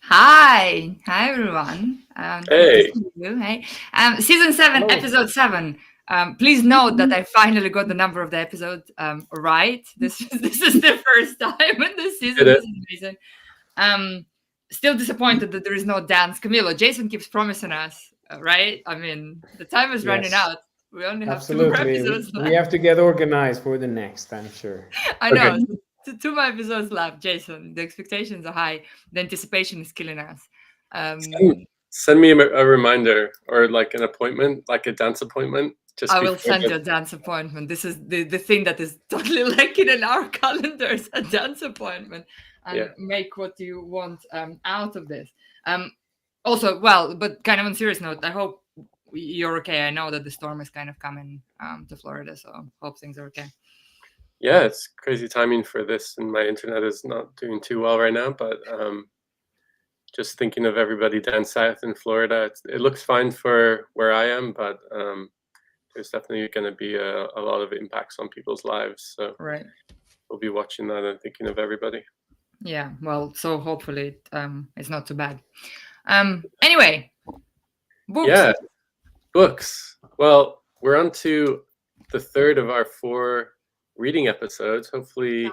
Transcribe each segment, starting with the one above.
Hi, everyone. Good to Hey, see you. Hey, season 7, Hello. episode 7. Please note that I finally got the number of the episode right. This is this is the first time in this did season. it. This is amazing. Um, Still disappointed that there is no dance. Camilo, Jason keeps promising us, right? I mean, the time is running Yes, out. We only have two more absolutely. episodes We left. have to get organized for the next, I'm sure. I Okay. know. Two more episodes left, Jason. The expectations are high. The anticipation is killing us. Send, Um, send me a reminder or like an appointment, like a dance appointment, just I will before send the. you a dance appointment. This is the thing that is totally lacking in our calendars, a dance appointment, Yeah. and make what you want out of this. Um, Also, well, but kind of on a serious note, I hope you're okay. I know that the storm is kind of coming to Florida, so hope things are okay. Yeah, it's crazy timing for this, and my internet is not doing too well right now. But just thinking of everybody down south in Florida, it looks fine for where I am, but there's definitely going to be a lot of impacts on people's lives. So Right. we'll be watching that and thinking of everybody. Yeah. Well, so hopefully it's not too bad. Anyway, books. Yeah, books. Well, we're on to the third of our 4 reading episodes. Hopefully,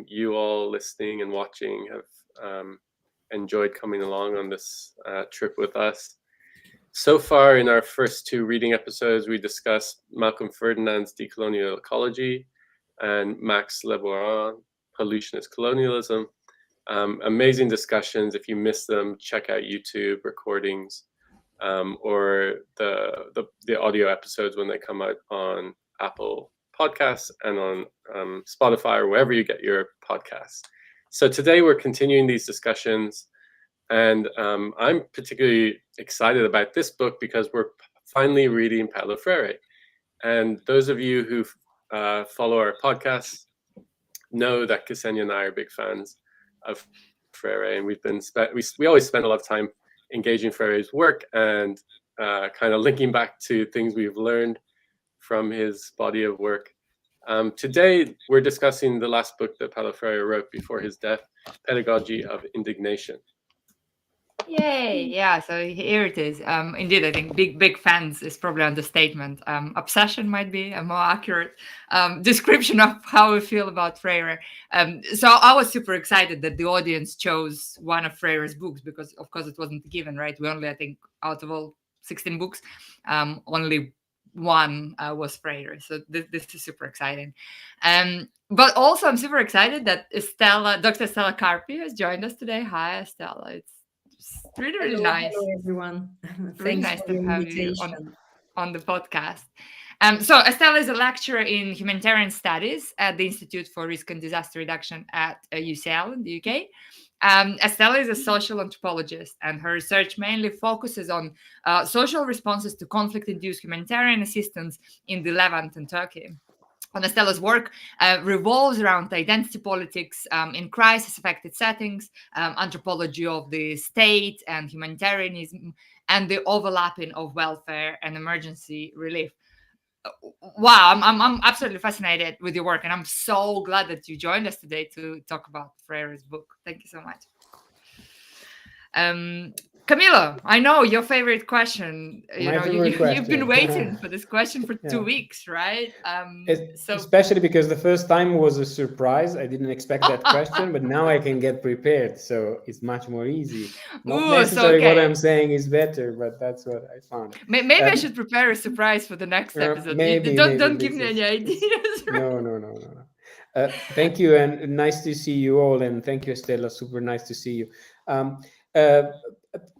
you all listening and watching have enjoyed coming along on this trip with us. So far, in our first 2 reading episodes, we discussed Malcolm Ferdinand's Decolonial Ecology and Max Leboirand, Pollution is Colonialism. Amazing discussions. If you missed them, check out YouTube recordings or the audio episodes when they come out on Apple Podcasts and on Spotify or wherever you get your podcasts. So today we're continuing these discussions, and I'm particularly excited about this book because we're finally reading Paulo Freire. And those of you who follow our podcast know that Ksenia and I are big fans of Freire, and we always spend a lot of time engaging Freire's work and kind of linking back to things we've learned from his body of work. Today, we're discussing the last book that Paulo Freire wrote before his death, Pedagogy of Indignation. Yay! Yeah, so here it is. Indeed, I think big fans is probably understatement. Obsession might be a more accurate description of how we feel about Freire. So I was super excited that the audience chose one of Freire's books because, of course, it wasn't given, right? We only, I think, out of all 16 books, only one was Freire. So this is super exciting. But also, I'm super excited that Dr. Stella Carpi has joined us today. Hi, Stella. It's really, really Hello, nice. hello everyone. Really Thanks nice for to the have you invitation. on the podcast. So Estella is a lecturer in humanitarian studies at the Institute for Risk and Disaster Reduction at UCL in the UK. Estella is a social anthropologist, and her research mainly focuses on social responses to conflict-induced humanitarian assistance in the Levant and Turkey. And Estella's work revolves around identity politics in crisis-affected settings, anthropology of the state and humanitarianism, and the overlapping of welfare and emergency relief. Wow, I'm absolutely fascinated with your work, and I'm so glad that you joined us today to talk about Freire's book. Thank you so much. Camilo, I know your favorite question. You My know, favorite you've been waiting question. for this question for Yeah. 2 weeks, right? So Especially because the first time was a surprise. I didn't expect that question, but now I can get prepared. So it's much more easy. Not ooh, so necessarily what I'm okay. saying is better, but that's what I found. Maybe I Um, should prepare a surprise for the next episode. maybe Don't give this me any is ideas. no. Thank you, and nice to see you all, and thank you, Estella. Super nice to see you. Um, uh,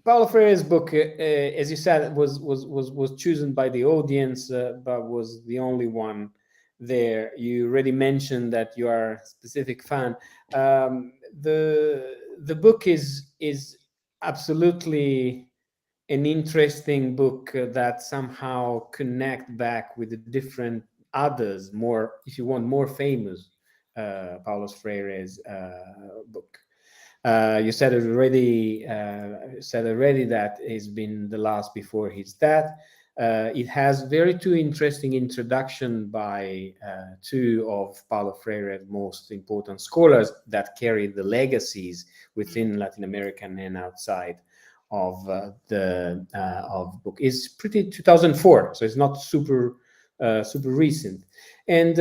Paulo Freire's book, as you said, was chosen by the audience, but was the only one there. You already mentioned that you are a specific fan. The book is absolutely an interesting book that somehow connect back with the different others, more, if you want, more famous Paulo Freire's book. You said already that it's been the last before his death. It has very two interesting introduction by two of Paulo Freire's most important scholars that carry the legacies within Latin America and outside of the book. It's pretty 2004, so it's not super recent. And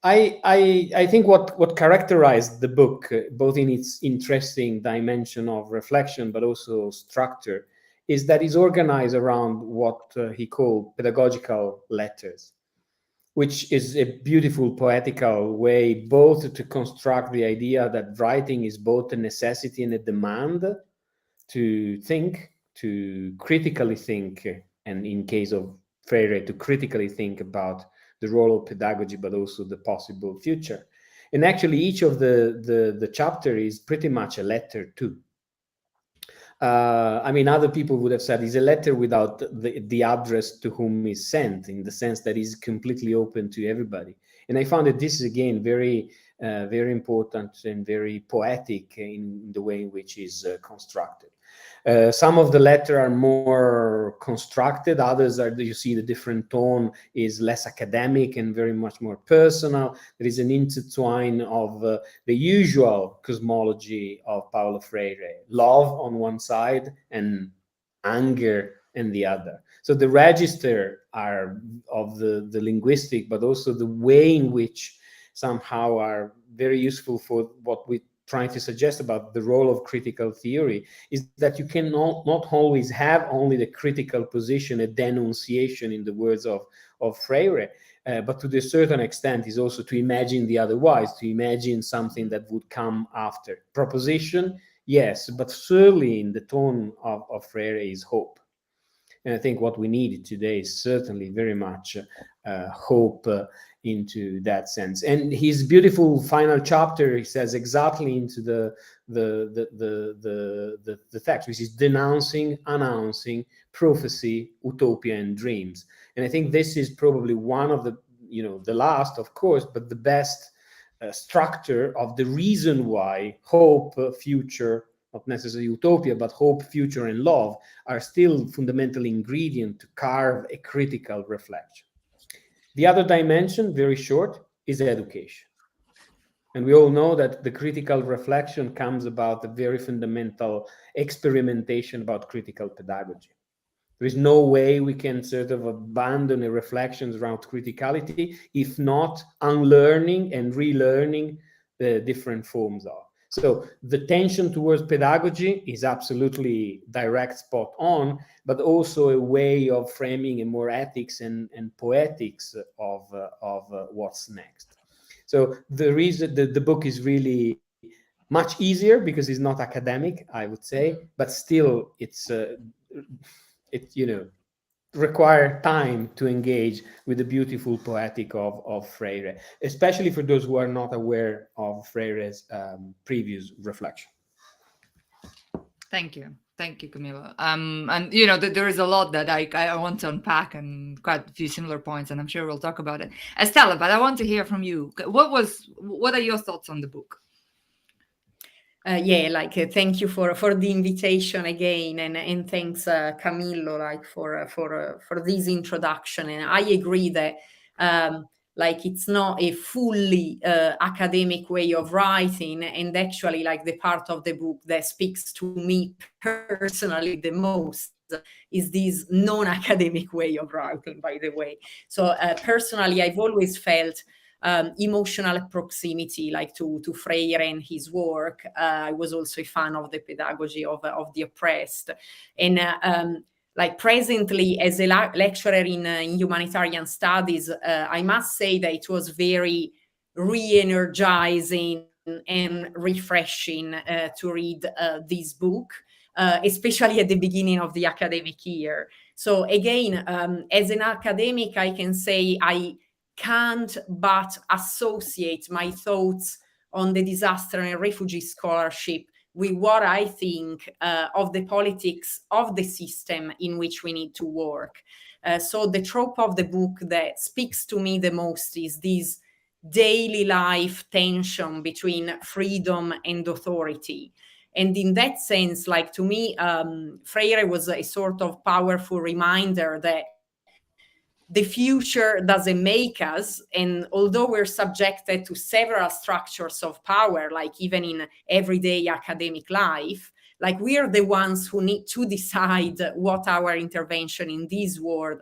I think what characterized the book, both in its interesting dimension of reflection but also structure, is that it's organized around what he called pedagogical letters, which is a beautiful poetical way both to construct the idea that writing is both a necessity and a demand to think, to critically think, and in case of Freire, to critically think about the role of pedagogy, but also the possible future. And actually, each of the chapter is pretty much a letter too. I mean, other people would have said it's a letter without the address to whom is sent, in the sense that it's completely open to everybody. And I found that this is, again, very important and very poetic in the way in which is constructed. Some of the letters are more constructed, others are, you see the different tone is less academic and very much more personal. There is an intertwine of the usual cosmology of Paulo Freire, love on one side and anger in the other. So the register are of the linguistic, but also the way in which somehow are very useful for what we trying to suggest about the role of critical theory, is that you can not always have only the critical position, a denunciation in the words of Freire, but to a certain extent is also to imagine the otherwise, to imagine something that would come after. Proposition, yes, but certainly in the tone of Freire is hope. And I think what we need today is certainly very much hope into that sense. And his beautiful final chapter, he says exactly into the text, which is denouncing, announcing, prophecy, utopia, and dreams. And I think this is probably one of the, the last, of course, but the best structure of the reason why hope, future, not necessarily utopia, but hope, future, and love are still fundamental ingredient to carve a critical reflection. The other dimension, very short, is education. And we all know that the critical reflection comes about a very fundamental experimentation about critical pedagogy. There is no way we can sort of abandon the reflections around criticality if not unlearning and relearning the different forms of. So the tension towards pedagogy is absolutely direct, spot on, but also a way of framing a more ethics and poetics of what's next. So the book is really much easier because it's not academic, I would say, but still it's require time to engage with the beautiful poetic of Freire, especially for those who are not aware of Freire's previous reflection. Thank you, Camillo. And there is a lot that I want to unpack, and quite a few similar points, and I'm sure we'll talk about it, Estella. But I want to hear from you. What are your thoughts on the book? Thank you for the invitation again, and thanks Camillo for this introduction. And I agree that it's not a fully academic way of writing, and actually the part of the book that speaks to me personally the most is this non-academic way of writing, by the way. So personally, I've always felt emotional proximity to Freire and his work. I was also a fan of the pedagogy of the oppressed, and presently as a lecturer in humanitarian studies, I must say that it was very re-energizing and refreshing to read this book, especially at the beginning of the academic year. So again, as an academic, I can say I can't but associate my thoughts on the disaster and refugee scholarship with what I think of the politics of the system in which we need to work. So the trope of the book that speaks to me the most is this daily life tension between freedom and authority. And in that sense, to me, Freire was a sort of powerful reminder that the future doesn't make us. And although we're subjected to several structures of power, like even in everyday academic life, like we are the ones who need to decide what our intervention in this world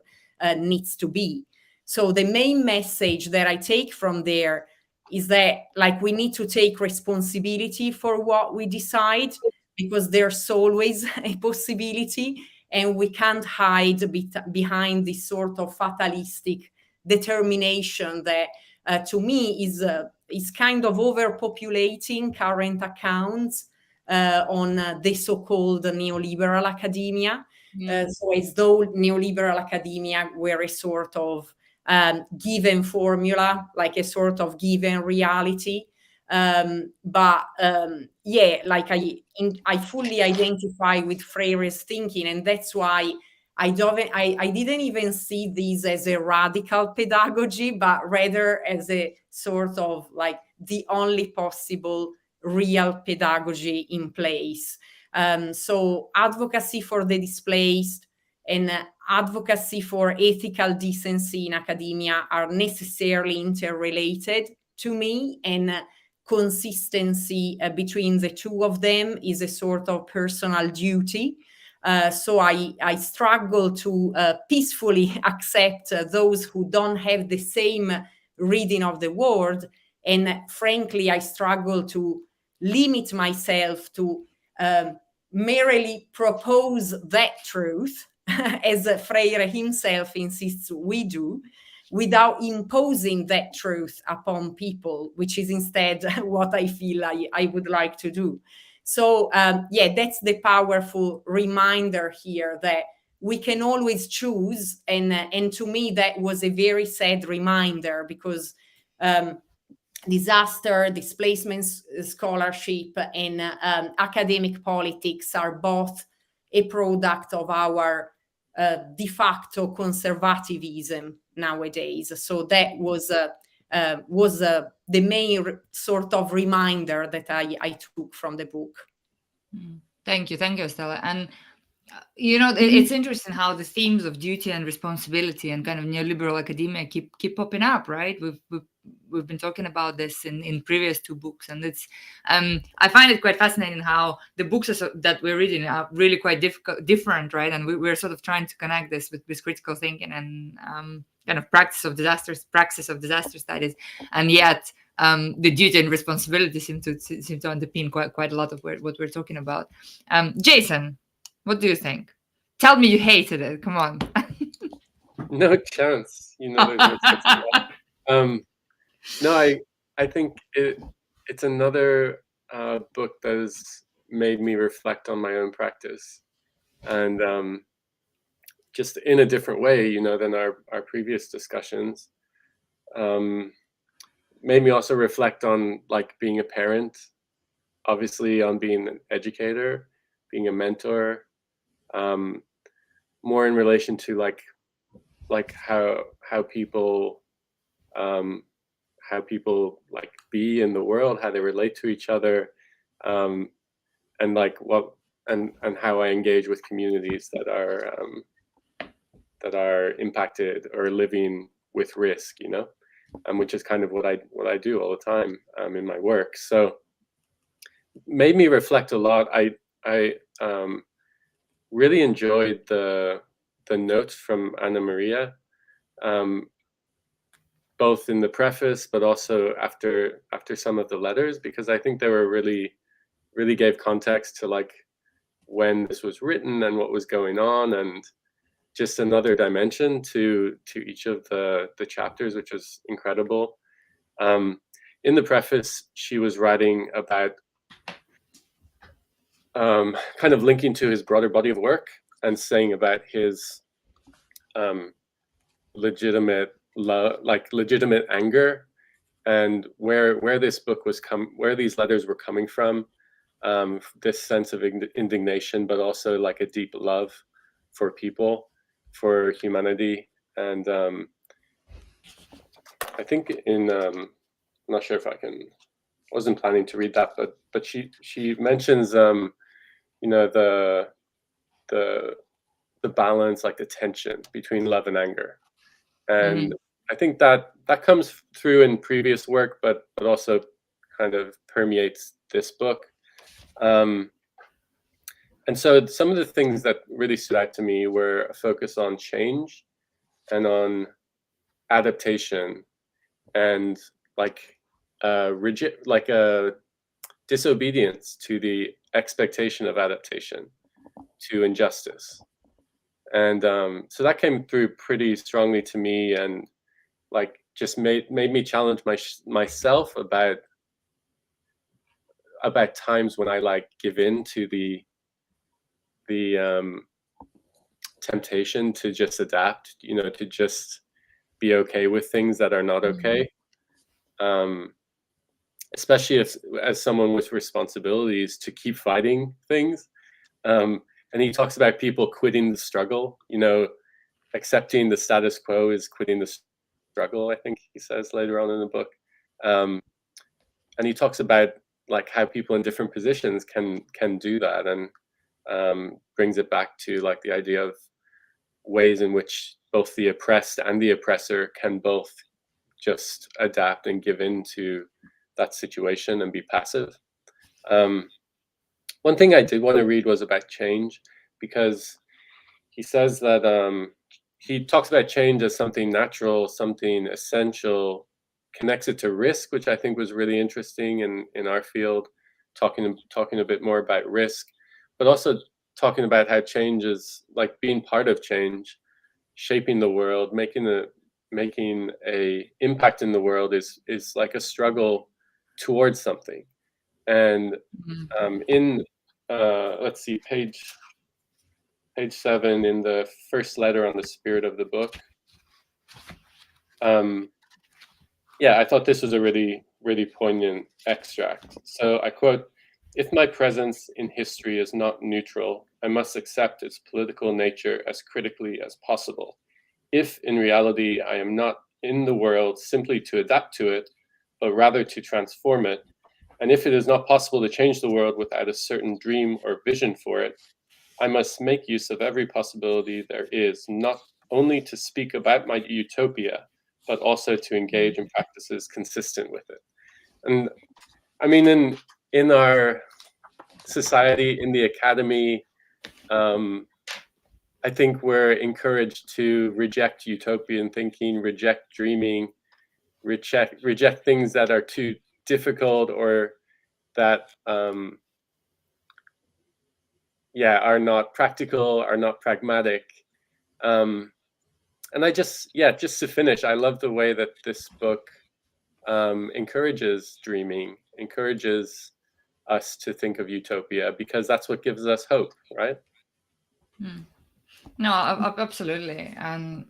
needs to be. So the main message that I take from there is that like we need to take responsibility for what we decide, because there's always a possibility, and we can't hide behind this sort of fatalistic determination that to me is kind of overpopulating current accounts on the so-called neoliberal academia. So as though neoliberal academia were a sort of given formula, like a sort of given reality. But yeah, like I fully identify with Freire's thinking, and that's why I didn't even see this as a radical pedagogy, but rather as a sort of like the only possible real pedagogy in place. So advocacy for the displaced and advocacy for ethical decency in academia are necessarily interrelated to me, and consistency between the two of them is a sort of personal duty. So I struggle to peacefully accept those who don't have the same reading of the world. And frankly, I struggle to limit myself to merely propose that truth, as Freire himself insists we do, without imposing that truth upon people, which is instead what I feel I would like to do. So yeah, that's the powerful reminder here that we can always choose. And to me, that was a very sad reminder, because disaster, displacement scholarship, and academic politics are both a product of our de facto conservatism nowadays. So that was the main sort of reminder that I took from the book. Thank you, Stella. And you know, it's interesting how the themes of duty and responsibility and kind of neoliberal academia keep popping up, right? We've been talking about this in previous two books, and it's I find it quite fascinating how the books that we're reading are really quite different, right? And we're sort of trying to connect this with critical thinking and kind of praxis of disaster studies, and yet the duty and responsibility seem to underpin quite a lot of what we're talking about. Jason, what do you think? Tell me you hated it. Come on. No chance. You know, there's no chance of that. No, I think it's another book that has made me reflect on my own practice, and just in a different way, you know, than our previous discussions. Made me also reflect on like being a parent, obviously on being an educator, being a mentor, more in relation to like how people like be in the world, how they relate to each other, and like what and how I engage with communities that are impacted or living with risk, you know, which is kind of what I do all the time in my work. So made me reflect a lot. I really enjoyed the notes from Anna Maria, both in the preface, but also after some of the letters, because I think they were really gave context to like when this was written and what was going on, and just another dimension to each of the chapters, which was incredible. In the preface, she was writing about kind of linking to his broader body of work and saying about his legitimate anger, and where this book was where these letters were coming from, this sense of indignation, but also like a deep love for people, for humanity. And I think in I'm not sure if wasn't planning to read that, but she mentions you know, the balance, like the tension between love and anger, And I think that comes through in previous work, but also kind of permeates this book. And so some of the things that really stood out to me were a focus on change and on adaptation, and like a disobedience to the expectation of adaptation to injustice. And so that came through pretty strongly to me, and like just made me challenge myself about times when I like give in to the temptation to just adapt, to just be okay with things that are not okay. Especially as someone with responsibilities, to keep fighting things. And he talks about people quitting the struggle, accepting the status quo is quitting the struggle, I think he says later on in the book. And he talks about like how people in different positions can do that, and brings it back to like the idea of ways in which both the oppressed and the oppressor can both just adapt and give in to that situation and be passive. One thing I did want to read was about change, because he says that he talks about change as something natural, something essential, connects it to risk, which I think was really interesting in our field, talking a bit more about risk, but also talking about how change is like being part of change, shaping the world, making a impact in the world is like a struggle towards something. And in let's see, page 7 in the first letter on the spirit of the book. Yeah, I thought this was a really, really poignant extract. So I quote, "If my presence in history is not neutral, I must accept its political nature as critically as possible. If in reality I am not in the world simply to adapt to it, but rather to transform it, and if it is not possible to change the world without a certain dream or vision for it, I must make use of every possibility there is, not only to speak about my utopia, but also to engage in practices consistent with it." And I mean, in our society, in the academy, I think we're encouraged to reject utopian thinking, reject dreaming, reject things that are too difficult or that are not practical, are not pragmatic. And I just to finish, I love the way that this book encourages dreaming, encourages us to think of utopia, because that's what gives us hope, right? No, absolutely. And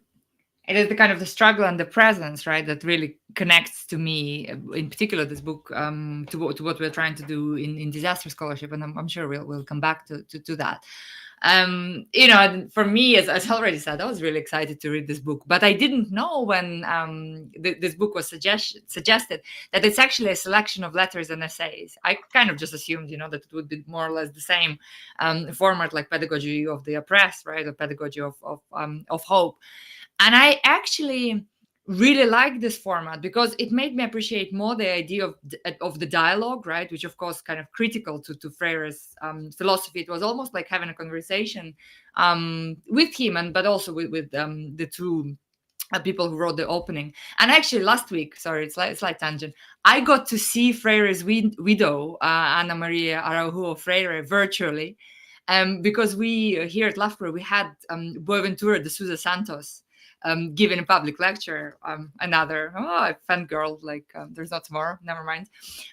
it is the kind of the struggle and the presence, right, that really connects to me, in particular, this book, to what we're trying to do in disaster scholarship. And I'm sure we'll come back to that. For me, as I already said, I was really excited to read this book, but I didn't know when this book was suggested that it's actually a selection of letters and essays. I kind of just assumed, that it would be more or less the same format, like Pedagogy of the Oppressed, right, or Pedagogy of Hope. And I actually really like this format because it made me appreciate more the idea of the dialogue, right? Which, of course, kind of critical to Freire's philosophy. It was almost like having a conversation with him, but also with the two people who wrote the opening. And actually, last week, sorry, it's a slight tangent, I got to see Freire's widow, Ana Maria Araujo Freire, virtually, because we here at Loughborough, we had Boaventura de Sousa Santos giving a public lecture, another fangirl, like there's not tomorrow, never mind.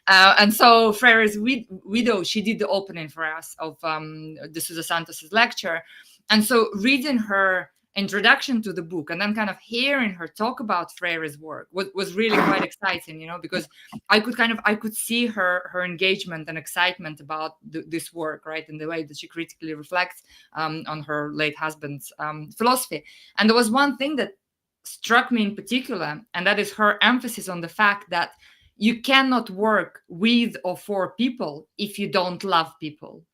And so Freire's widow, she did the opening for us of de Sousa Santos's lecture. And so reading her introduction to the book and then kind of hearing her talk about Freire's work was really quite exciting, because I could see her engagement and excitement about this work, right, in the way that she critically reflects on her late husband's philosophy. And there was one thing that struck me in particular, and that is her emphasis on the fact that you cannot work with or for people if you don't love people.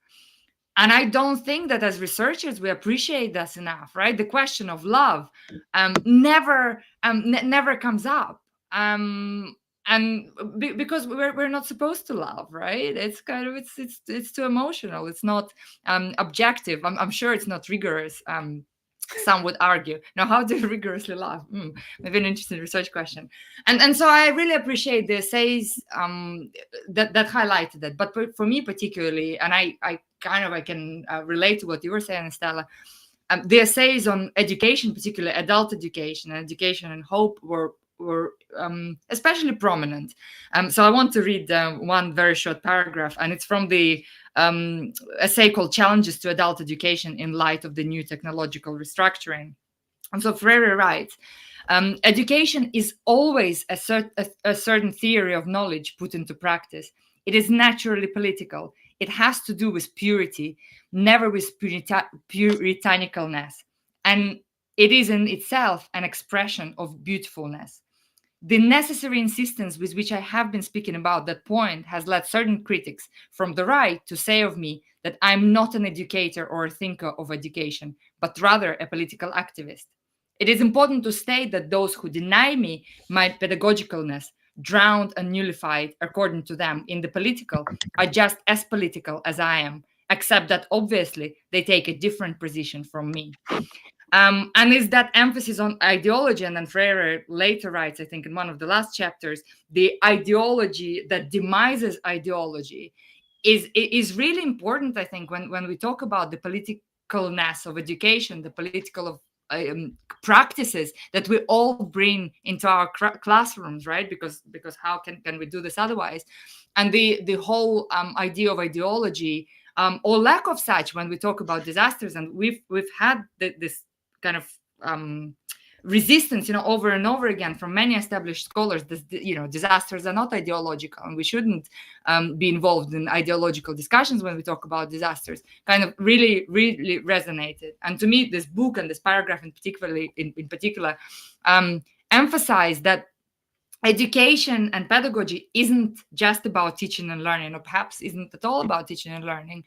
And I don't think that as researchers we appreciate this enough, right? The question of love never comes up, and because we're not supposed to love, right? It's kind of it's too emotional. It's not objective. I'm sure it's not rigorous. Some would argue. Now, how do you rigorously love? Maybe an interesting research question. And so I really appreciate the essays that highlighted that. But for me particularly, and I can relate to what you were saying, Stella. The essays on education, particularly adult education and hope, were especially prominent. So I want to read one very short paragraph, and it's from the essay called "Challenges to Adult Education in Light of the New Technological Restructuring." And so Freire writes, education is always a certain theory of knowledge put into practice. It is naturally political. It has to do with purity, never with puritanicalness. And it is in itself an expression of beautifulness. The necessary insistence with which I have been speaking about that point has led certain critics from the right to say of me that I'm not an educator or a thinker of education, but rather a political activist. It is important to state that those who deny me my pedagogicalness, drowned and nullified, according to them, in the political, are just as political as I am, except that obviously they take a different position from me. And is that emphasis on ideology, and then Freire later writes, I think in one of the last chapters, the ideology that demises ideology is really important, I think, when we talk about the politicalness of education, the political of practices that we all bring into our classrooms, right? Because how can we do this otherwise? And the whole idea of ideology or lack of such when we talk about disasters, and we've had this kind of resistance, over and over again from many established scholars. Disasters are not ideological, and we shouldn't be involved in ideological discussions when we talk about disasters. Kind of really, really resonated. And to me, this book and this paragraph in particular emphasize that education and pedagogy isn't just about teaching and learning, or perhaps isn't at all about teaching and learning,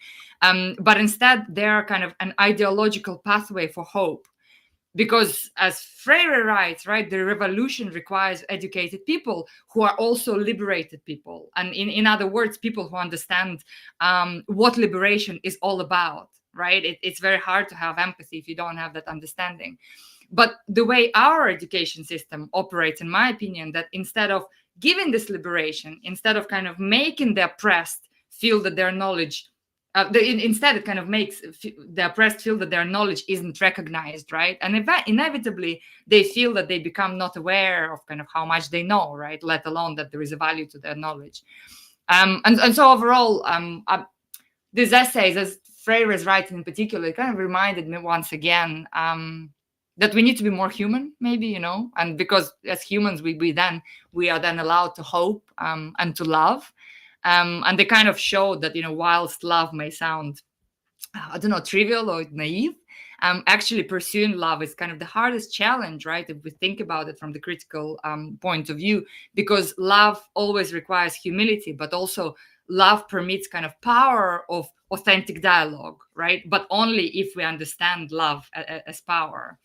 but instead they are kind of an ideological pathway for hope. Because as Freire writes, right, the revolution requires educated people who are also liberated people. And in other words, people who understand what liberation is all about, right? It's very hard to have empathy if you don't have that understanding. But the way our education system operates, in my opinion, that instead of giving this liberation, instead of kind of making the oppressed feel that their knowledge, instead it kind of makes the oppressed feel that their knowledge isn't recognized, right? And inevitably they feel that they become not aware of kind of how much they know, right? Let alone that there is a value to their knowledge. And so overall, these essays, as Freire is writing in particular, it kind of reminded me once again that we need to be more human, maybe, and because as humans we are then allowed to hope and to love. And they kind of showed that, whilst love may sound, trivial or naive, actually pursuing love is kind of the hardest challenge, right? If we think about it from the critical point of view, because love always requires humility, but also love permits kind of power of authentic dialogue, right? But only if we understand love as power.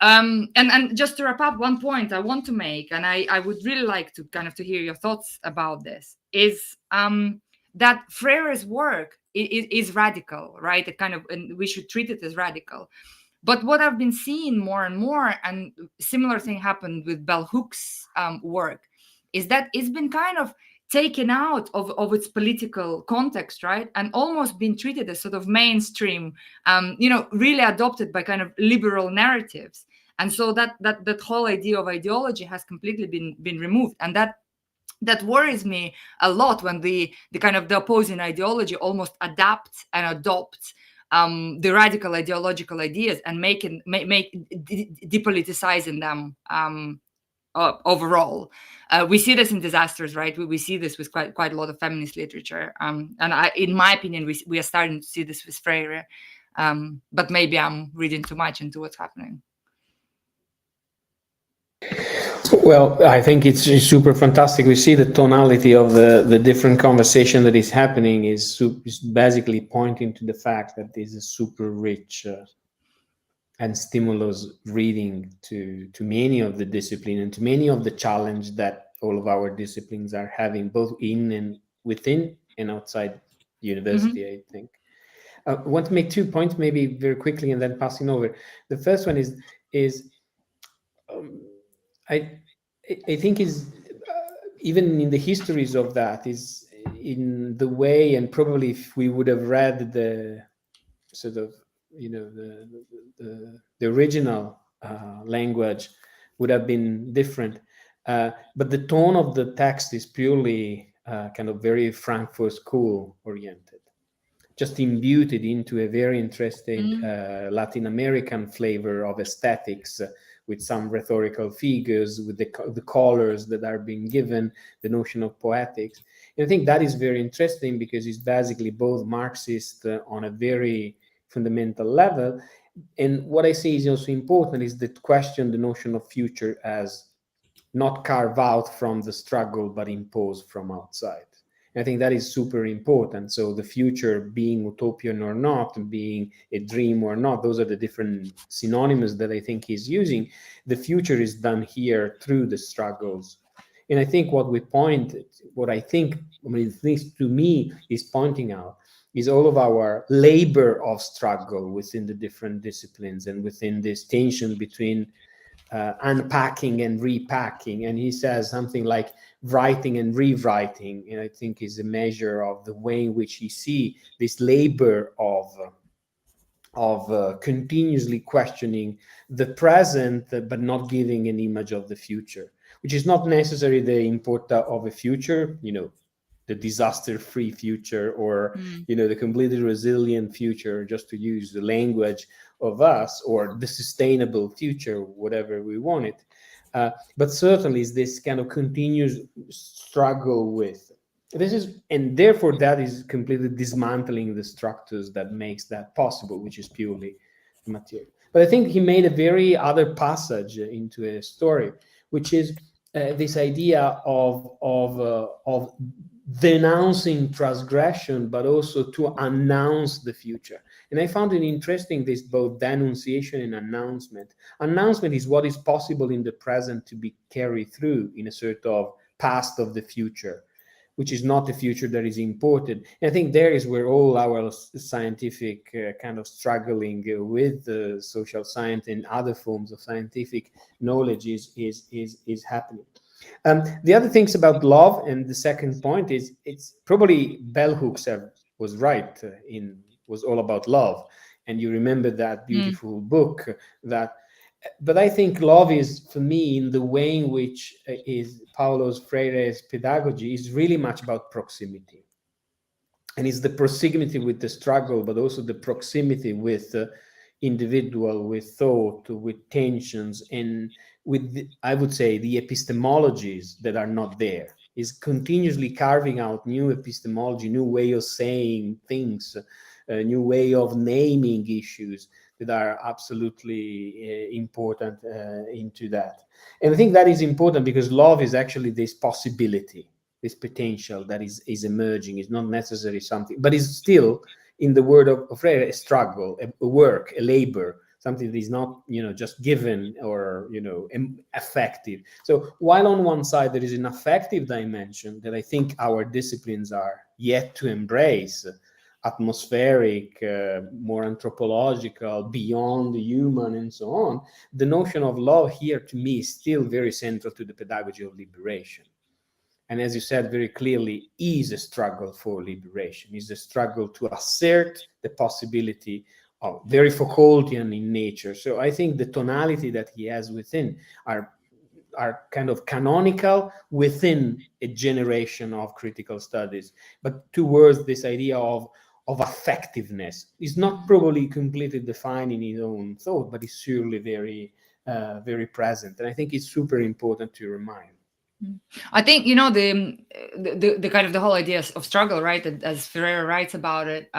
And just to wrap up, one point I want to make, and I would really like to kind of to hear your thoughts about this, is that Freire's work is radical, right? And we should treat it as radical. But what I've been seeing more and more, and similar thing happened with bell hooks' work, is that it's been kind of taken out of its political context, right? And almost been treated as sort of mainstream, really adopted by kind of liberal narratives. And so that whole idea of ideology has completely been removed. And that worries me a lot when the kind of the opposing ideology almost adapts and adopts the radical ideological ideas and make depoliticizing them overall. We see this in disasters, right? We see this with quite a lot of feminist literature. And in my opinion, we are starting to see this with Freire. But maybe I'm reading too much into what's happening. Well, I think it's super fantastic. We see the tonality of the different conversation that is happening is basically pointing to the fact that this is super rich and stimulus reading to many of the discipline and to many of the challenge that all of our disciplines are having, both in and within and outside university, I think. I want to make 2 points, maybe very quickly, and then passing over. The first one is I I think is even in the histories of that is in the way, and probably if we would have read the sort of the original language would have been different. But the tone of the text is purely kind of very Frankfurt School oriented, just imbued into a very interesting Latin American flavor of aesthetics, with some rhetorical figures, with the colors that are being given, the notion of poetics. And I think that is very interesting because it's basically both Marxist on a very fundamental level. And what I say is also important is that question the notion of future as not carved out from the struggle, but imposed from outside. I think that is super important. So the future being utopian or not, being a dream or not, those are the different synonyms that I think he's using. The future is done here through the struggles. And I think what I think, things to me is pointing out is all of our labor of struggle within the different disciplines and within this tension between unpacking and repacking. And he says something like writing and rewriting, and I think is a measure of the way in which he see this labor of continuously questioning the present, but not giving an image of the future, which is not necessarily the import of a future, the disaster-free future, or the completely resilient future, just to use the language of us, or the sustainable future, whatever we want it. But certainly is this kind of continuous struggle with this is, and therefore that is completely dismantling the structures that makes that possible, which is purely material. But I think he made a very other passage into a story, which is this idea of denouncing transgression, but also to announce the future. And I found it interesting, this both denunciation and announcement. Announcement is what is possible in the present to be carried through in a sort of past of the future, which is not the future that is imported. And I think there is where all our scientific kind of struggling with social science and other forms of scientific knowledge is happening. The other things about love, and the second point is, it's probably bell hooks was right was all about love, and you remember that beautiful book but I think love is, for me, in the way in which is Paulo Freire's pedagogy, is really much about proximity, and it's the proximity with the struggle, but also the proximity with individual, with thought, with tensions, and with I would say the epistemologies that are not there. Is continuously carving out new epistemology, new way of saying things, a new way of naming issues that are absolutely important into that. And I think that is important because love is actually this possibility, this potential that is emerging. It's not necessarily something, but it's still, in the word of Freire, a struggle, a work, a labor, something that is not, just given or, affective. So while on one side there is an affective dimension that I think our disciplines are yet to embrace, atmospheric, more anthropological, beyond the human, and so on, the notion of love here, to me, is still very central to the pedagogy of liberation. And as you said very clearly, is a struggle for liberation, is a struggle to assert the possibility of very Foucaultian in nature. So I think the tonality that he has within are kind of canonical within a generation of critical studies, but towards this idea of effectiveness. Is not probably completely defined in his own thought, but is surely very, very present. And I think it's super important to remind. I think the kind of the whole idea of struggle, right? As Ferreira writes about it,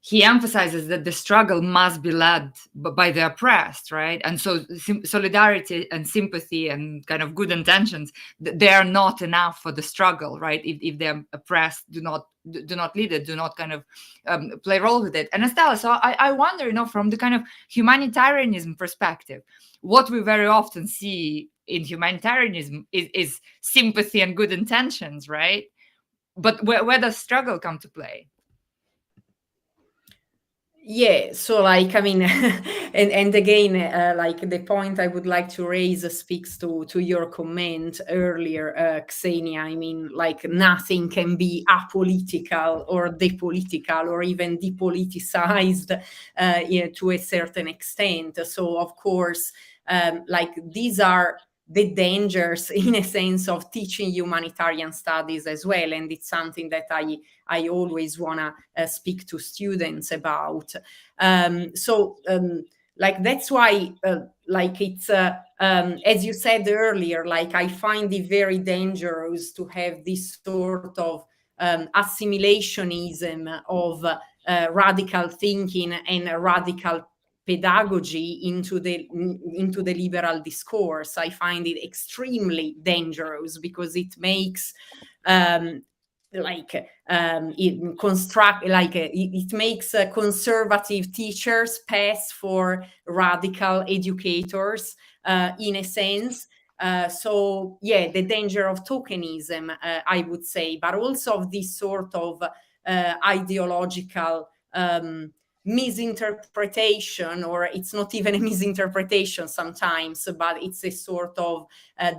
he emphasizes that the struggle must be led by the oppressed, right? And so solidarity and sympathy and kind of good intentions, they are not enough for the struggle, right? If the oppressed do not lead it, do not kind of play a role with it. And Estella, so I wonder, from the kind of humanitarianism perspective, what we very often see in humanitarianism is sympathy and good intentions, right? But where does struggle come to play? Yeah, so like, I mean, and again, like the point I would like to raise speaks to your comment earlier, Xenia. I mean, like nothing can be apolitical or depolitical or even depoliticized to a certain extent. So of course, like these are the dangers in a sense of teaching humanitarian studies as well, and it's something that I always want to speak to students about. Like that's why like it's as you said earlier, like I find it very dangerous to have this sort of assimilationism of radical thinking and radical pedagogy into the liberal discourse. I find it extremely dangerous because it makes it makes conservative teachers pass for radical educators in a sense. So yeah, the danger of tokenism, I would say, but also of this sort of ideological misinterpretation, or it's not even a misinterpretation sometimes, but it's a sort of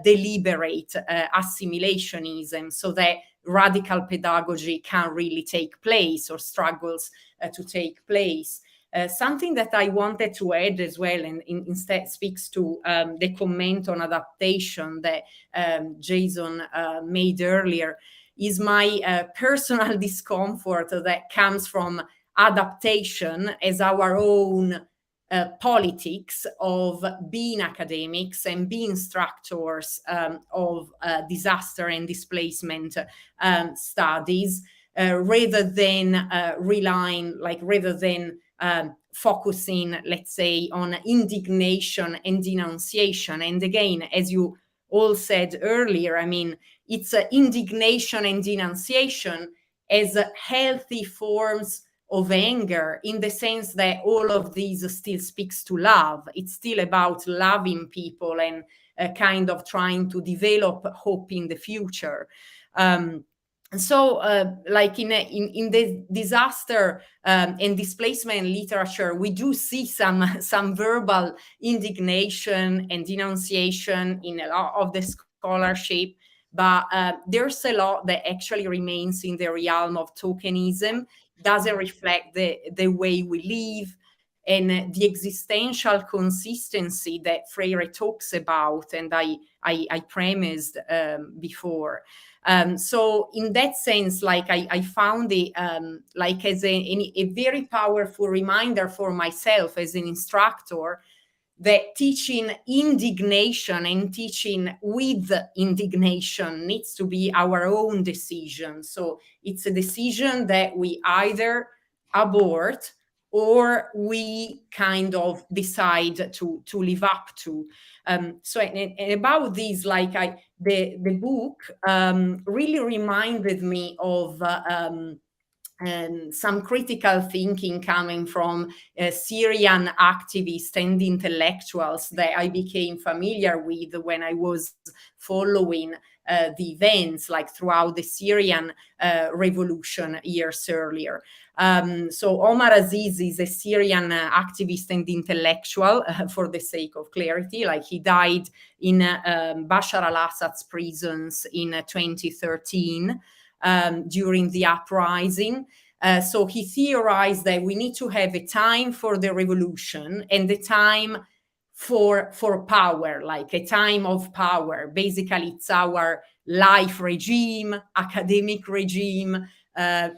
deliberate assimilationism, so that radical pedagogy can really take place or struggles to take place. Something that I wanted to add as well, and instead speaks to the comment on adaptation that Jason made earlier, is my personal discomfort that comes from adaptation as our own politics of being academics and being instructors of disaster and displacement studies, rather than focusing, let's say, on indignation and denunciation. And again, as you all said earlier, I mean, it's indignation and denunciation as healthy forms of anger, in the sense that all of these still speaks to love. It's still about loving people and kind of trying to develop hope in the future. Like in the disaster and displacement literature, we do see some verbal indignation and denunciation in a lot of the scholarship, but there's a lot that actually remains in the realm of tokenism, doesn't reflect the way we live and the existential consistency that Freire talks about, and I premised before. So in that sense, like I found it like as a very powerful reminder for myself as an instructor, that teaching indignation and teaching with indignation needs to be our own decision. So it's a decision that we either abort or we kind of decide to live up to. So and about this, like the book really reminded me of some critical thinking coming from Syrian activists and intellectuals that I became familiar with when I was following the events like throughout the Syrian revolution years earlier. So Omar Aziz is a Syrian activist and intellectual, for the sake of clarity. Like he died in Bashar al-Assad's prisons in 2013. During the uprising. So he theorized that we need to have a time for the revolution and a time for power, like a time of power. Basically, it's our life regime, academic regime,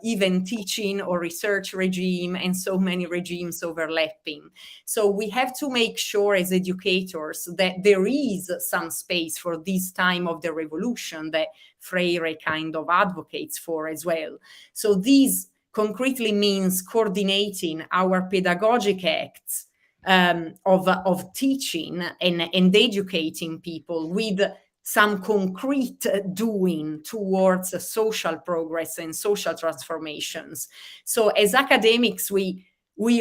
even teaching or research regime, and so many regimes overlapping. So we have to make sure as educators that there is some space for this time of the revolution that Freire kind of advocates for as well. So these concretely means coordinating our pedagogic acts of teaching and educating people with some concrete doing towards social progress and social transformations. So as academics, we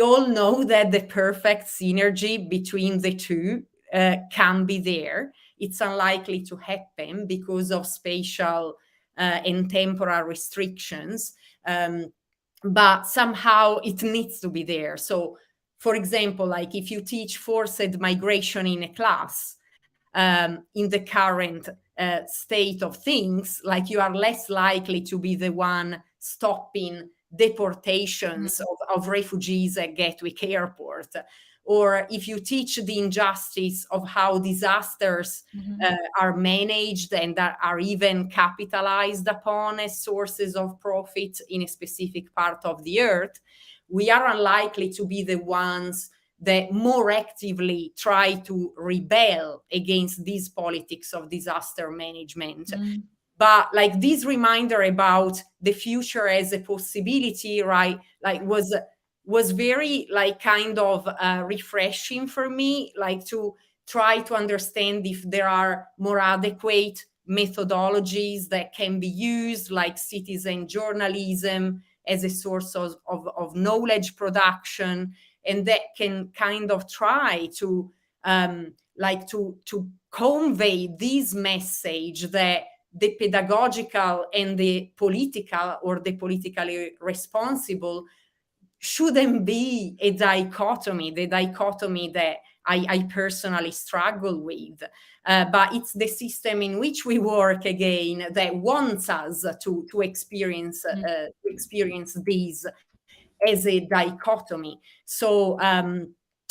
all know that the perfect synergy between the two can be there. It's unlikely to happen because of spatial and temporal restrictions, but somehow it needs to be there. So, for example, like if you teach forced migration in a class, in the current state of things, like you are less likely to be the one stopping deportations of refugees at Gatwick Airport. Or if you teach the injustice of how disasters are managed and that are even capitalized upon as sources of profit in a specific part of the earth, we are unlikely to be the ones that more actively try to rebel against these politics of disaster management. But like this reminder about the future as a possibility, right, like was very like kind of refreshing for me, like to try to understand if there are more adequate methodologies that can be used, like citizen journalism as a source of knowledge production, and that can kind of try to like to convey this message that the pedagogical and the political, or the politically responsible, shouldn't be a dichotomy, the dichotomy that I personally struggle with. But it's the system in which we work, again, that wants us to experience these as a dichotomy. So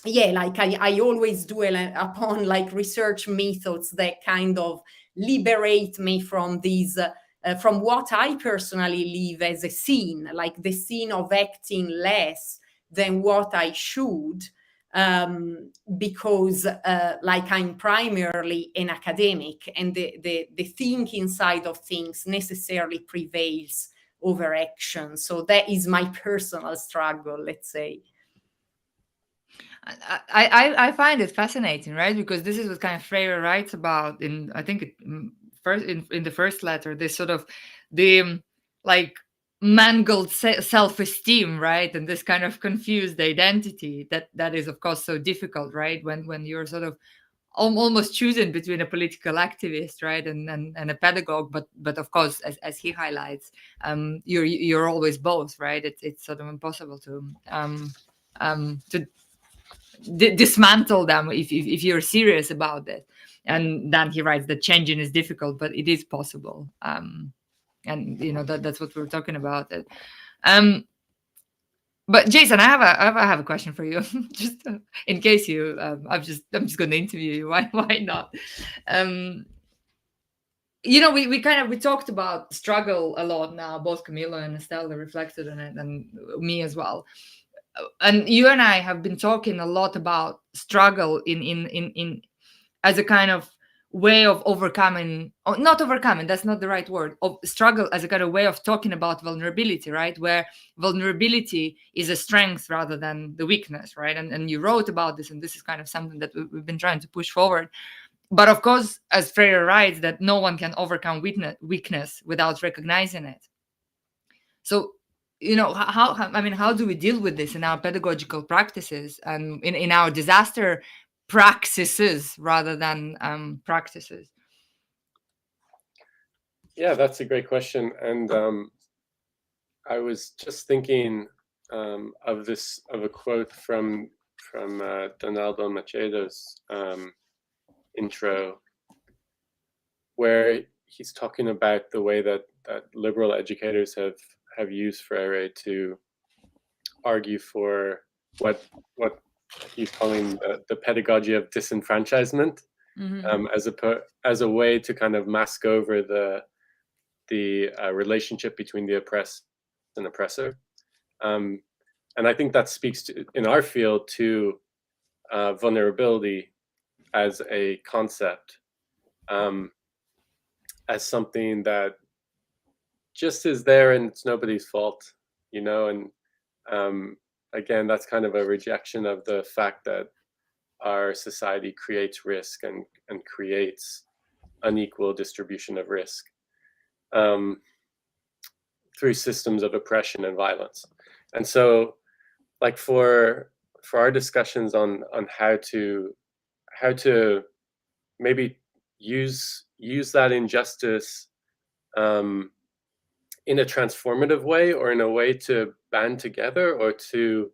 yeah, like I always dwell upon like research methods that kind of liberate me from these from what I personally live as a scene, like the scene of acting less than what I should, because like I'm primarily an academic, and the thinking side of things necessarily prevails over action. So that is my personal struggle, let's say. I find it fascinating, right? Because this is what kind of Freire writes about in, I think, first in the first letter, this sort of the like mangled self-esteem, right? And this kind of confused identity that is, of course, so difficult, right? When you're sort of almost choosing between a political activist, right, and a pedagogue, but of course, as he highlights, you're always both, right? It's sort of impossible to dismantle them if you're serious about it. And then he writes that changing is difficult, but it is possible. And that's what we're talking about. But Jason, I have a question for you, just in case you. I'm just going to interview you. Why not? We talked about struggle a lot now. Both Camilo and Estella reflected on it, and me as well. And you and I have been talking a lot about struggle in as a kind of way of overcoming, or not overcoming, that's not the right word, of struggle as a kind of way of talking about vulnerability, right? Where vulnerability is a strength rather than the weakness, right? And you wrote about this, and this is kind of something that we've been trying to push forward. But of course, as Freire writes, that no one can overcome weakness without recognizing it. So, how do we deal with this in our pedagogical practices and in our disaster praxis rather than practices? Yeah, that's a great question. And I was just thinking of a quote from Donaldo Macedo's intro, where he's talking about the way that liberal educators have used Freire to argue for what he's calling the pedagogy of disenfranchisement, as a way to kind of mask over the relationship between the oppressed and oppressor. And I think that speaks to, in our field, to vulnerability as a concept, as something that just is there and it's nobody's fault. you know, and again, that's kind of a rejection of the fact that our society creates risk and creates unequal distribution of risk through systems of oppression and violence. And so, like for our discussions on how to maybe use that injustice in a transformative way, or in a way to band together, or to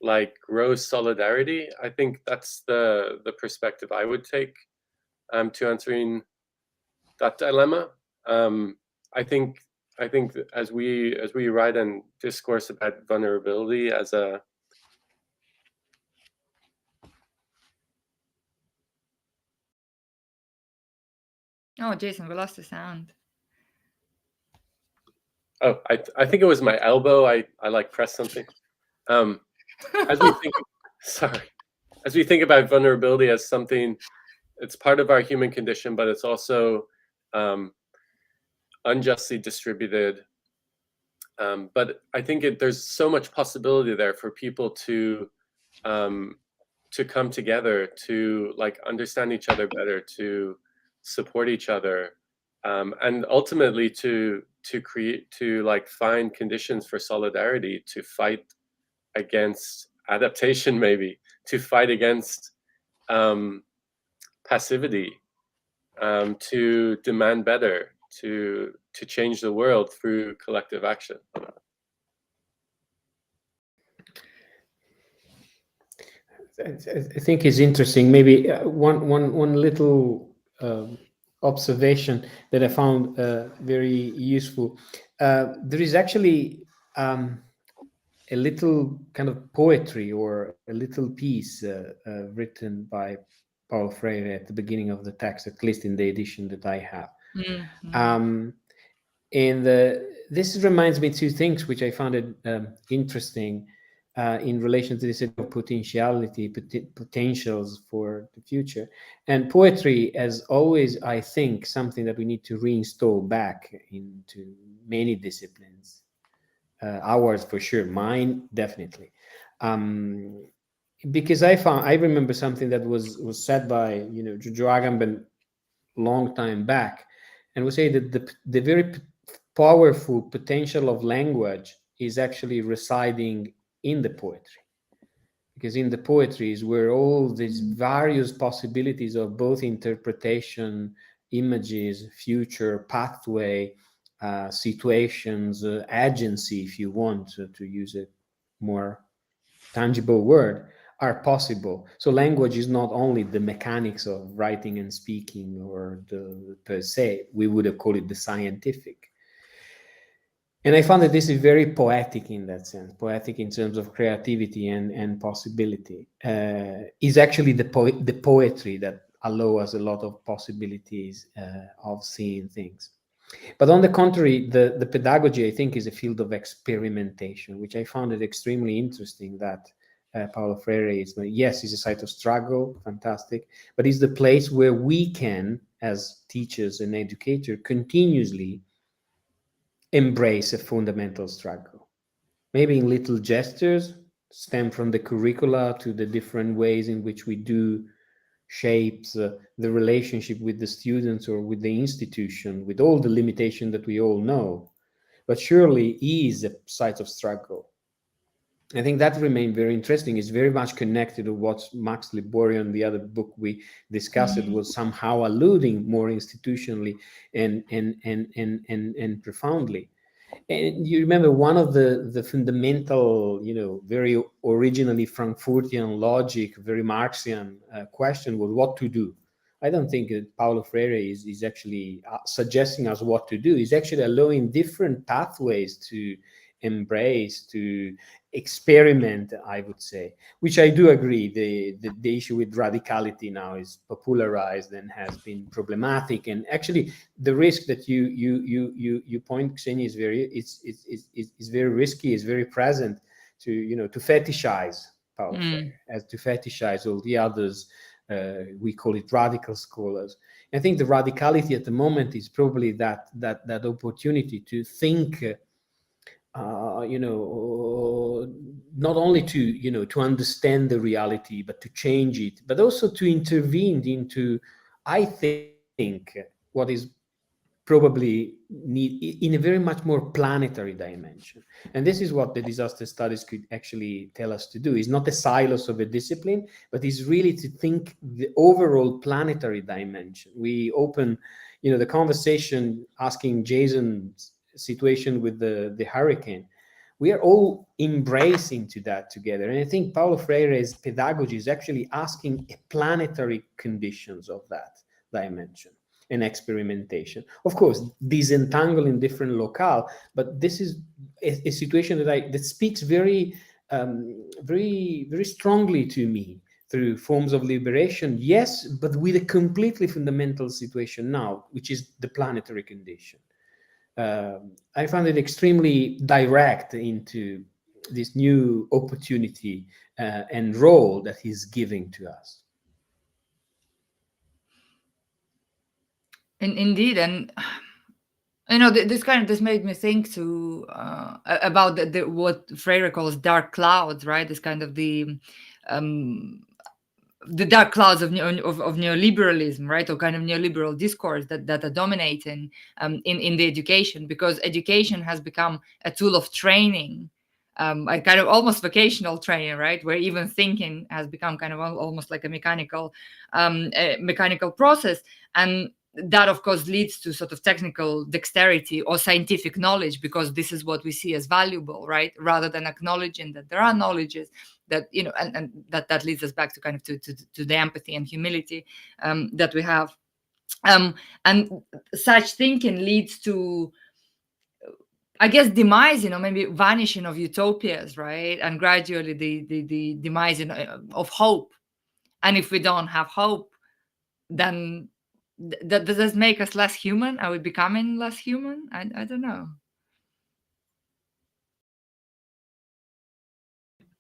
like grow solidarity, I think that's the perspective I would take to answering that dilemma. I think that as we write and discourse about vulnerability as a Oh, Jason, we lost the sound. Oh, I think it was my elbow. I like pressed something. As we think, sorry, as we think about vulnerability as something, it's part of our human condition, but it's also unjustly distributed. But I think there's so much possibility there for people to come together, to like understand each other better, to support each other, and ultimately to create, to like find conditions for solidarity, to fight against adaptation, maybe to fight against passivity, to demand better, to change the world through collective action. I think is interesting. Maybe one little observation that I found very useful. There is actually a little kind of poetry, or a little piece written by Paulo Freire at the beginning of the text, at least in the edition that I have. Mm-hmm. And this reminds me two things which I found it interesting in relation to this idea of potentiality, potentials for the future. And poetry, as always, I think something that we need to reinstall back into many disciplines. Ours for sure, mine definitely. Because I remember something that was said by Jojo Agamben long time back, and we say that the very powerful potential of language is actually residing in the poetry, because in the poetry is where all these various possibilities of both interpretation, images, future, pathway, situations, agency, if you want to use a more tangible word, are possible. So language is not only the mechanics of writing and speaking, or the per se, we would have called it the scientific. And I found that this is very poetic in that sense, poetic in terms of creativity and possibility. Is actually the poetry that allows us a lot of possibilities of seeing things. But on the contrary, the pedagogy, I think, is a field of experimentation, which I found it extremely interesting that Paulo Freire is, yes, it's a site of struggle, fantastic, but it's the place where we can, as teachers and educators, continuously embrace a fundamental struggle. Maybe in little gestures, stem from the curricula to the different ways in which we do shapes the relationship with the students or with the institution, with all the limitation that we all know, but surely is a site of struggle. I think that remained very interesting. It's very much connected to what Max Liborian, the other book we discussed, was somehow alluding more institutionally and profoundly. And you remember one of the fundamental, very originally Frankfurtian logic, very Marxian question was what to do. I don't think that Paulo Freire is actually suggesting us what to do. He's actually allowing different pathways to embrace, to experiment, I would say, which I do agree. The issue with radicality now is popularized and has been problematic. And actually, the risk that you point, Ksenia, is very risky, is very present to fetishize Paulo Freire, as to fetishize all the others. We call it radical scholars. I think the radicality at the moment is probably that opportunity to think not only to understand the reality, but to change it, but also to intervene into, I think, what is probably need in a very much more planetary dimension. And this is what the disaster studies could actually tell us to do. Is not a silos of a discipline, but is really to think the overall planetary dimension. We open the conversation asking Jason's situation with the hurricane. We are all embracing to that together. And I think Paulo Freire's pedagogy is actually asking a planetary conditions of that dimension and experimentation. Of course, disentangle in different locale, but this is a situation that speaks very, very strongly to me through forms of liberation, yes, but with a completely fundamental situation now, which is the planetary condition. I found it extremely direct into this new opportunity and role that he's giving to us. And indeed, and this made me think too about what Freire calls dark clouds, right? This kind of the dark clouds of neoliberalism, right, or kind of neoliberal discourse that are dominating in the education, because education has become a tool of training, a kind of almost vocational training, right, where even thinking has become kind of almost like a mechanical process. And that, of course, leads to sort of technical dexterity or scientific knowledge, because this is what we see as valuable, right, rather than acknowledging that there are knowledges that, and that leads us back to kind of to the empathy and humility that we have. And such thinking leads to, I guess, demise, maybe vanishing of utopias, right, and gradually the demise of hope. And if we don't have hope, then does this make us less human? Are we becoming less human? I don't know.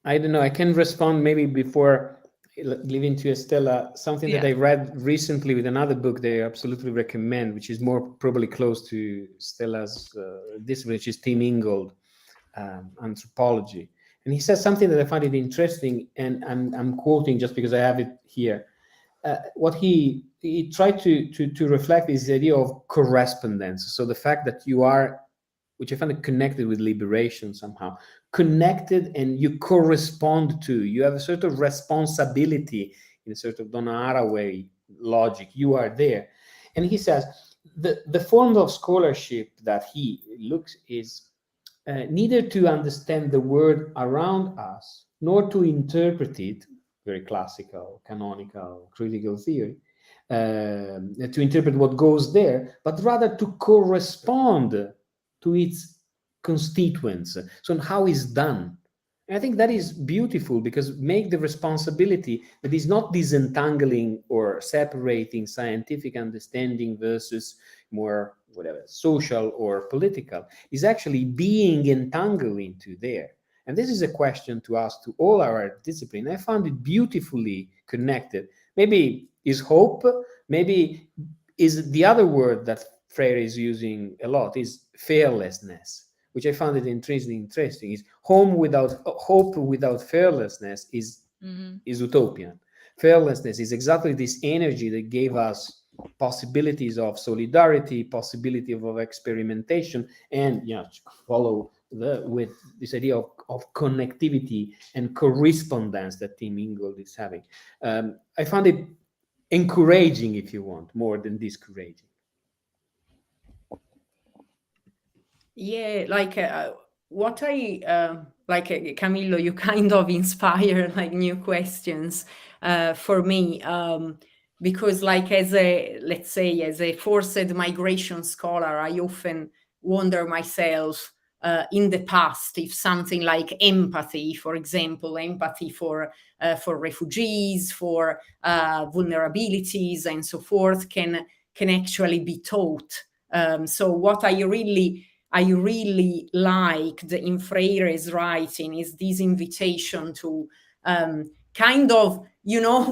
I don't know. I can respond maybe before leaving to Estella something that I read recently with another book that I absolutely recommend, which is more probably close to Stella's discipline, which is Tim Ingold, Anthropology. And he says something that I find it interesting, and I'm quoting just because I have it here. What he tried to reflect is the idea of correspondence. So the fact that you are, which I find it connected with liberation somehow, connected, and you correspond to, you have a sort of responsibility in a sort of Donna Haraway logic. You are there. And he says the form of scholarship that he looks is neither to understand the world around us, nor to interpret it, very classical, canonical, critical theory, to interpret what goes there, but rather to correspond to its constituents. So how it's done. And I think that is beautiful, because make the responsibility that is not disentangling or separating scientific understanding versus more whatever social or political, is actually being entangled into there. And this is a question to ask to all our discipline. I found it beautifully connected. Maybe is hope, maybe is the other word that Freire is using a lot is fearlessness, which I found it intrinsically interesting. Is hope without fearlessness is utopian. Fearlessness is exactly this energy that gave us possibilities of solidarity, possibility of experimentation, and follow with this idea of connectivity and correspondence that Tim Ingold is having. I found it encouraging, if you want, more than discouraging. Yeah, like what I Camillo, you kind of inspire like new questions for me, because like as a forced migration scholar, I often wonder myself in the past if something like empathy, for example, empathy for refugees, for vulnerabilities and so forth, can actually be taught. So what I really liked in Freire's writing is this invitation to kind of,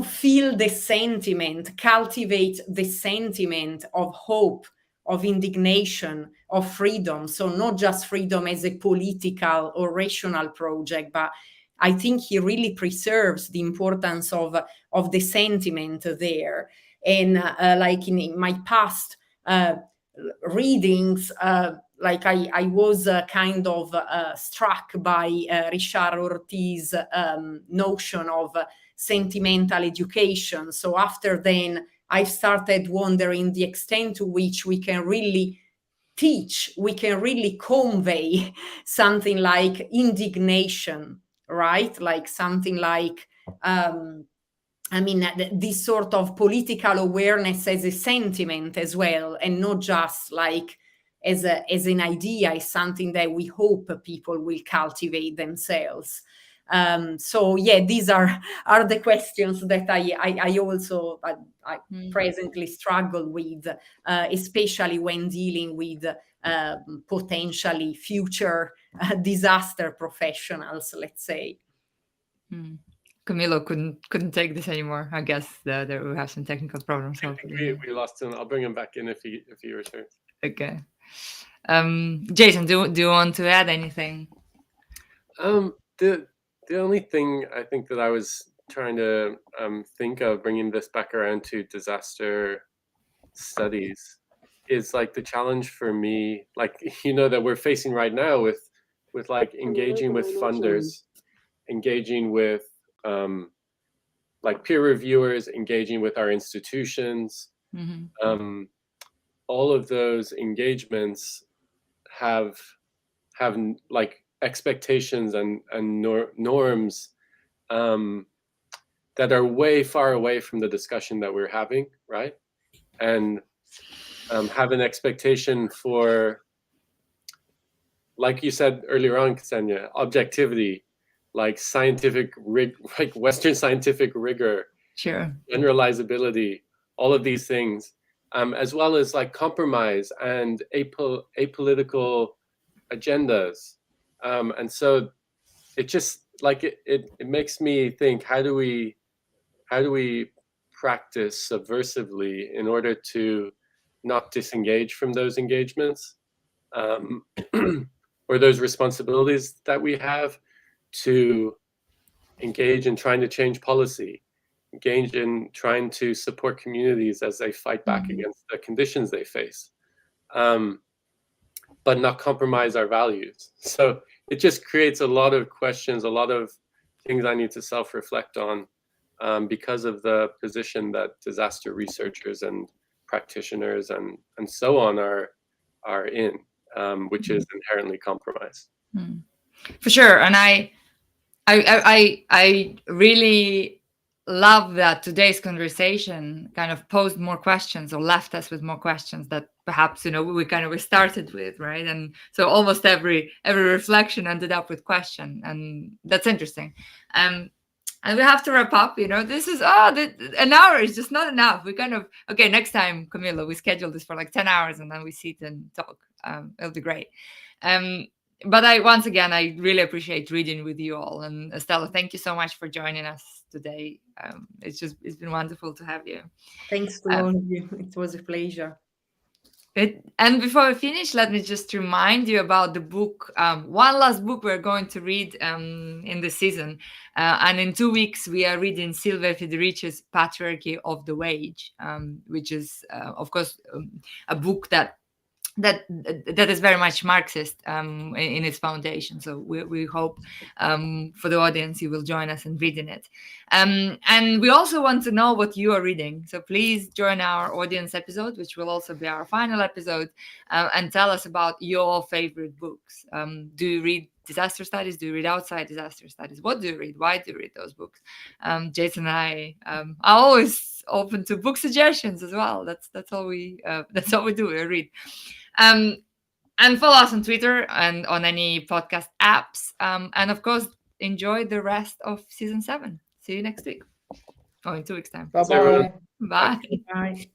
feel the sentiment, cultivate the sentiment of hope indignation, of freedom. So not just freedom as a political or rational project, but I think he really preserves the importance of the sentiment there. And like in my past readings, like I was kind of struck by Richard Ortiz's notion of sentimental education. So after then, I started wondering the extent to which we can really teach, we can really convey something like indignation, right? Like something like, I mean, this sort of political awareness as a sentiment as well, and not just like as an idea, is something that we hope people will cultivate themselves. So yeah, these are the questions that I also presently struggle with, especially when dealing with potentially future disaster professionals, let's say. Camilo couldn't take this anymore. I guess that we have some technical problems. I think we lost him. I'll bring him back in if he returns. Okay. Jason, do you want to add anything? The only thing I think that I was trying to think of, bringing this back around to disaster studies, is like the challenge for me, like, you know, that we're facing right now with like engaging with funders, engaging with like peer reviewers, engaging with our institutions. All of those engagements have like expectations and norms that are way far away from the discussion that we're having, right? And have an expectation for, like you said earlier on, Ksenia, objectivity, like scientific like Western scientific rigor, sure, generalizability, all of these things, as well as like compromise and apolitical agendas. And so it just like it makes me think, how do we practice subversively in order to not disengage from those engagements, or those responsibilities that we have to engage in trying to change policy, engage in trying to support communities as they fight back against the conditions they face, but not compromise our values. So it just creates a lot of questions, a lot of things I need to self-reflect on, because of the position that disaster researchers and practitioners and so on are in, which is inherently compromised. For sure. And I really love that today's conversation kind of posed more questions, or left us with more questions that perhaps, you know, we started with, right? And so almost every reflection ended up with question, and that's interesting. And we have to wrap up. You know, this is an hour is just not enough. We okay, next time, Camilo, we schedule this for like 10 hours and then we sit and talk. It'll be great. But once again, I really appreciate reading with you all. And Estela, thank you so much for joining us today. It's been wonderful to have you. Thanks to all of you. It was a pleasure. And before we finish, let me just remind you about the book. One last book we're going to read in the season. And in 2 weeks, we are reading Silvia Federici's Patriarchy of the Wage, which is, of course, a book that is very much Marxist in its foundation. So we hope for the audience you will join us in reading it. And we also want to know what you are reading. So please join our audience episode, which will also be our final episode, and tell us about your favorite books. Do you read disaster studies? Do you read outside disaster studies? What do you read? Why do you read those books? Jason and I are always open to book suggestions as well. That's all we do. We read. And follow us on Twitter and on any podcast apps. And of course, enjoy the rest of season 7. See you next week. Or in 2 weeks' time. Bye-bye. Bye. Bye.